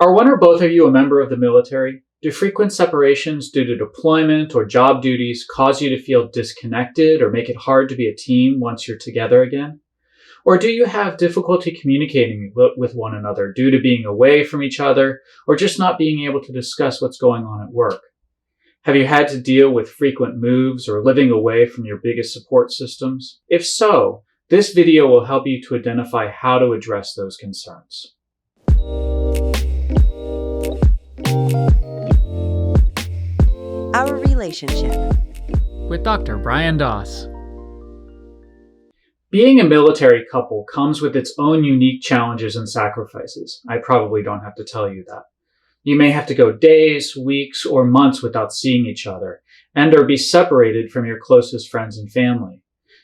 Are one or both of you a member of the military? Do frequent separations due to deployment or job duties cause you to feel disconnected or make it hard to be a team once you're together again? Or do you have difficulty communicating with one another due to being away from each other or just not being able to discuss what's going on at work? Have you had to deal with frequent moves or living away from your biggest support systems? If so, this video will help you to identify how to address those concerns. Our Relationship with Dr. Brian Doss. Being a military couple comes with its own unique challenges and sacrifices. I probably don't have to tell you that. You may have to go days, weeks, or months without seeing each other, and or be separated from your closest friends and family.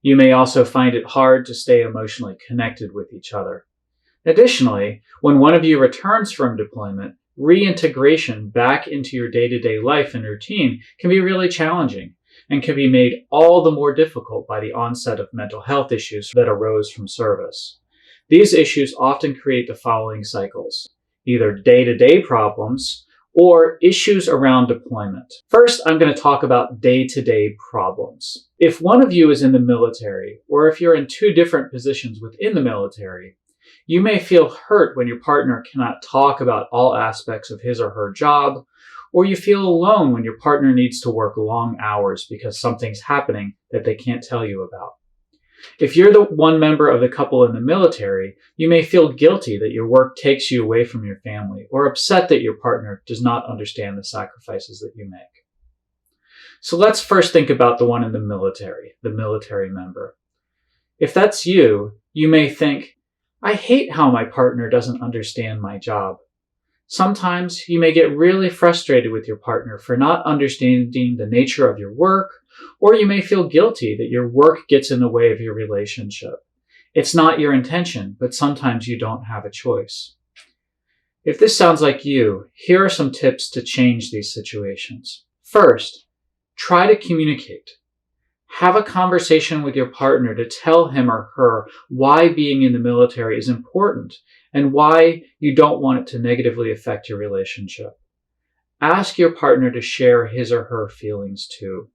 You may also find it hard to stay emotionally connected with each other. Additionally, when one of you returns from deployment, reintegration back into your day-to-day life and routine can be really challenging and can be made all the more difficult by the onset of mental health issues that arose from service. These issues often create the following cycles: either day-to-day problems or issues around deployment. First, I'm going to talk about day-to-day problems. If one of you is in the military, or if you're in two different positions within the military, you may feel hurt when your partner cannot talk about all aspects of his or her job, or you feel alone when your partner needs to work long hours because something's happening that they can't tell you about. If you're the one member of the couple in the military, you may feel guilty that your work takes you away from your family, or upset that your partner does not understand the sacrifices that you make. So let's first think about the one in the military member. If that's you, you may think, I hate how my partner doesn't understand my job. Sometimes you may get really frustrated with your partner for not understanding the nature of your work, or you may feel guilty that your work gets in the way of your relationship. It's not your intention, but sometimes you don't have a choice. If this sounds like you, here are some tips to change these situations. First, try to communicate. Have a conversation with your partner to tell him or her why being in the military is important and why you don't want it to negatively affect your relationship. Ask your partner to share his or her feelings too.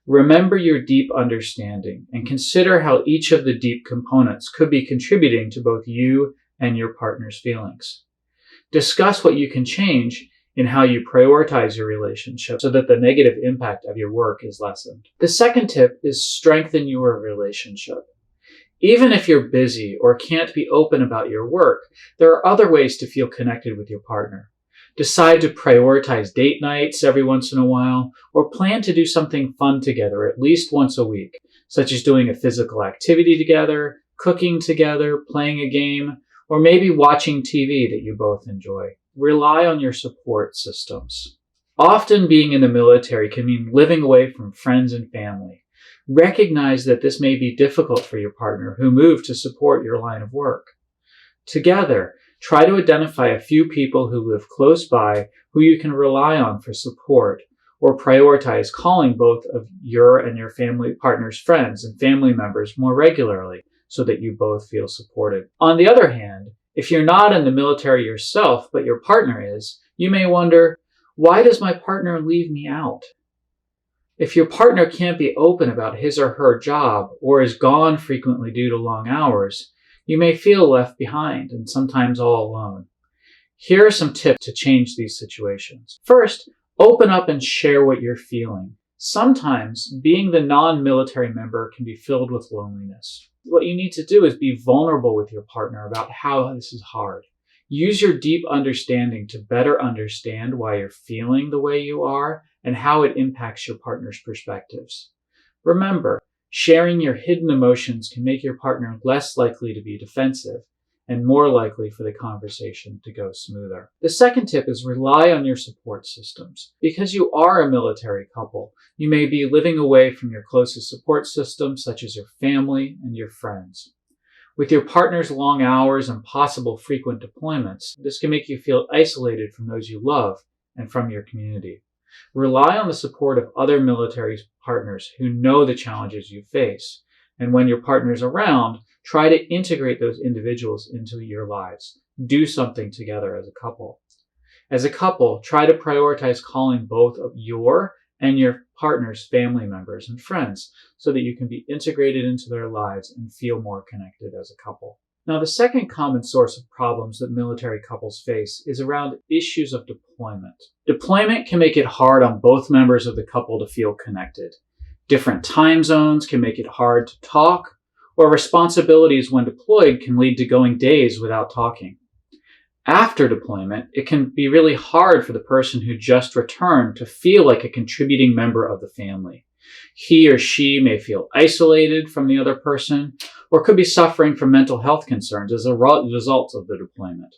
Remember your deep understanding and consider how each of the deep components could be contributing to both you and your partner's feelings. Discuss what you can change in how you prioritize your relationship so that the negative impact of your work is lessened. The second tip is strengthen your relationship. Even if you're busy or can't be open about your work, there are other ways to feel connected with your partner. Decide to prioritize date nights every once in a while, or plan to do something fun together at least once a week, such as doing a physical activity together, cooking together, playing a game, or maybe watching TV that you both enjoy. Rely on your support systems. Often being in the military can mean living away from friends and family. Recognize that this may be difficult for your partner who moved to support your line of work. Together, try to identify a few people who live close by who you can rely on for support, or prioritize calling both of your and your family partner's friends and family members more regularly so that you both feel supported. On the other hand, if you're not in the military yourself, but your partner is, you may wonder, why does my partner leave me out? If your partner can't be open about his or her job or is gone frequently due to long hours, you may feel left behind and sometimes all alone. Here are some tips to change these situations. First, open up and share what you're feeling. Sometimes being the non-military member can be filled with loneliness. What you need to do is be vulnerable with your partner about how this is hard. Use your deep understanding to better understand why you're feeling the way you are and how it impacts your partner's perspectives. Remember, sharing your hidden emotions can make your partner less likely to be defensive and more likely for the conversation to go smoother. The second tip is rely on your support systems. Because you are a military couple, you may be living away from your closest support systems, such as your family and your friends. With your partner's long hours and possible frequent deployments, this can make you feel isolated from those you love and from your community. Rely on the support of other military partners who know the challenges you face. And when your partner's around, try to integrate those individuals into your lives. Do something together as a couple. As a couple, try to prioritize calling both of your and your partner's family members and friends so that you can be integrated into their lives and feel more connected as a couple. Now, the second common source of problems that military couples face is around issues of deployment. Deployment can make it hard on both members of the couple to feel connected. Different time zones can make it hard to talk, or responsibilities when deployed can lead to going days without talking. After deployment, it can be really hard for the person who just returned to feel like a contributing member of the family. He or she may feel isolated from the other person, or could be suffering from mental health concerns as a result of the deployment.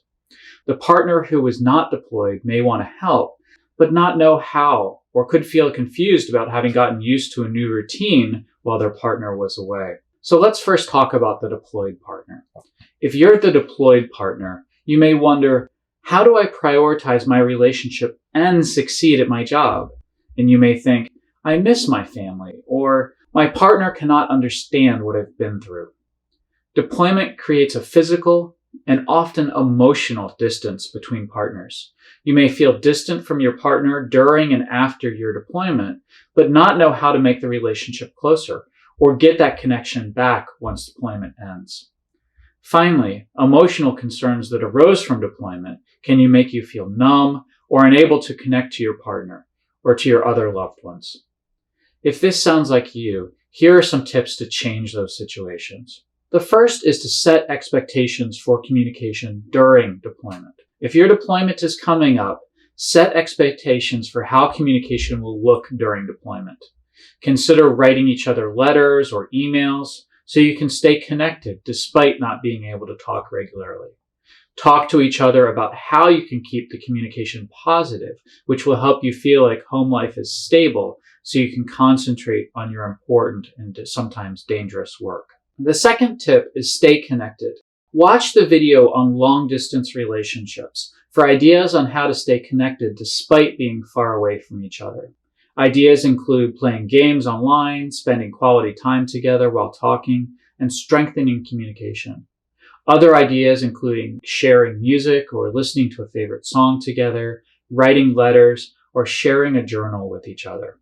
The partner who was not deployed may want to help, but not know how, or could feel confused about having gotten used to a new routine while their partner was away. So let's first talk about the deployed partner. If you're the deployed partner, you may wonder, how do I prioritize my relationship and succeed at my job? And you may think, I miss my family, or my partner cannot understand what I've been through. Deployment creates a physical and often emotional distance between partners. You may feel distant from your partner during and after your deployment, but not know how to make the relationship closer or get that connection back once deployment ends. Finally, emotional concerns that arose from deployment can make you feel numb or unable to connect to your partner or to your other loved ones. If this sounds like you, here are some tips to change those situations. The first is to set expectations for communication during deployment. If your deployment is coming up, set expectations for how communication will look during deployment. Consider writing each other letters or emails so you can stay connected despite not being able to talk regularly. Talk to each other about how you can keep the communication positive, which will help you feel like home life is stable so you can concentrate on your important and sometimes dangerous work. The second tip is stay connected. Watch the video on long-distance relationships for ideas on how to stay connected despite being far away from each other. Ideas include playing games online, spending quality time together while talking, and strengthening communication. Other ideas including sharing music or listening to a favorite song together, writing letters, or sharing a journal with each other.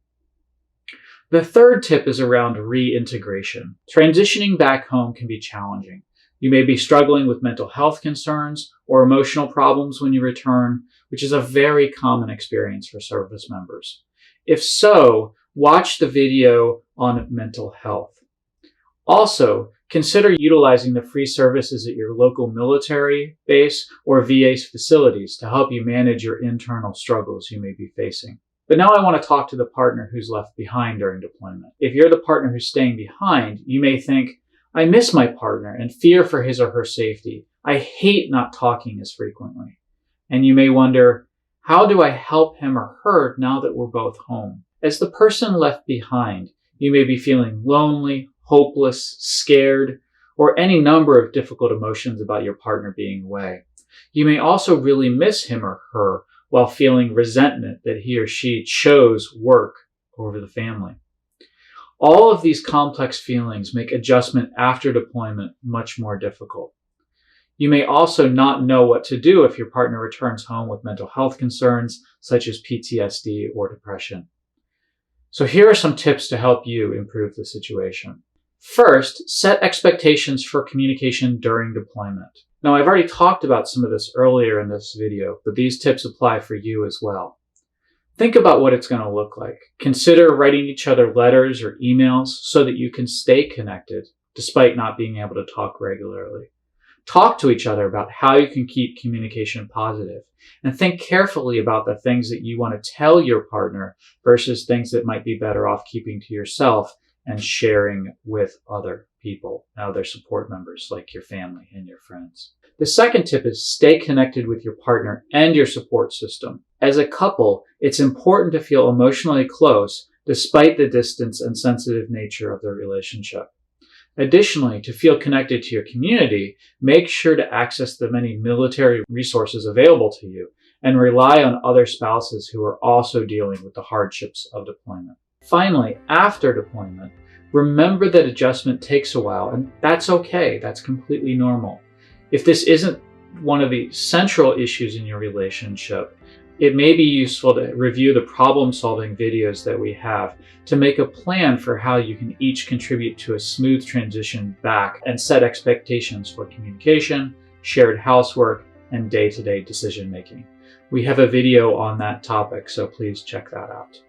The third tip is around reintegration. Transitioning back home can be challenging. You may be struggling with mental health concerns or emotional problems when you return, which is a very common experience for service members. If so, watch the video on mental health. Also, consider utilizing the free services at your local military base or VA facilities to help you manage your internal struggles you may be facing. But now I want to talk to the partner who's left behind during deployment. If you're the partner who's staying behind, you may think, I miss my partner and fear for his or her safety. I hate not talking as frequently. And you may wonder, how do I help him or her now that we're both home? As the person left behind, you may be feeling lonely, hopeless, scared, or any number of difficult emotions about your partner being away. You may also really miss him or her while feeling resentment that he or she chose work over the family. All of these complex feelings make adjustment after deployment much more difficult. You may also not know what to do if your partner returns home with mental health concerns such as PTSD or depression. So here are some tips to help you improve the situation. First, set expectations for communication during deployment. Now, I've already talked about some of this earlier in this video, but these tips apply for you as well. Think about what it's going to look like. Consider writing each other letters or emails so that you can stay connected despite not being able to talk regularly. Talk to each other about how you can keep communication positive, and think carefully about the things that you want to tell your partner versus things that might be better off keeping to yourself and sharing with other people, other support members like your family and your friends. The second tip is stay connected with your partner and your support system. As a couple, it's important to feel emotionally close despite the distance and sensitive nature of the relationship. Additionally, to feel connected to your community, make sure to access the many military resources available to you and rely on other spouses who are also dealing with the hardships of deployment. Finally, after deployment, remember that adjustment takes a while, and that's okay. That's completely normal. If this isn't one of the central issues in your relationship, it may be useful to review the problem-solving videos that we have to make a plan for how you can each contribute to a smooth transition back and set expectations for communication, shared housework, and day-to-day decision-making. We have a video on that topic, so please check that out.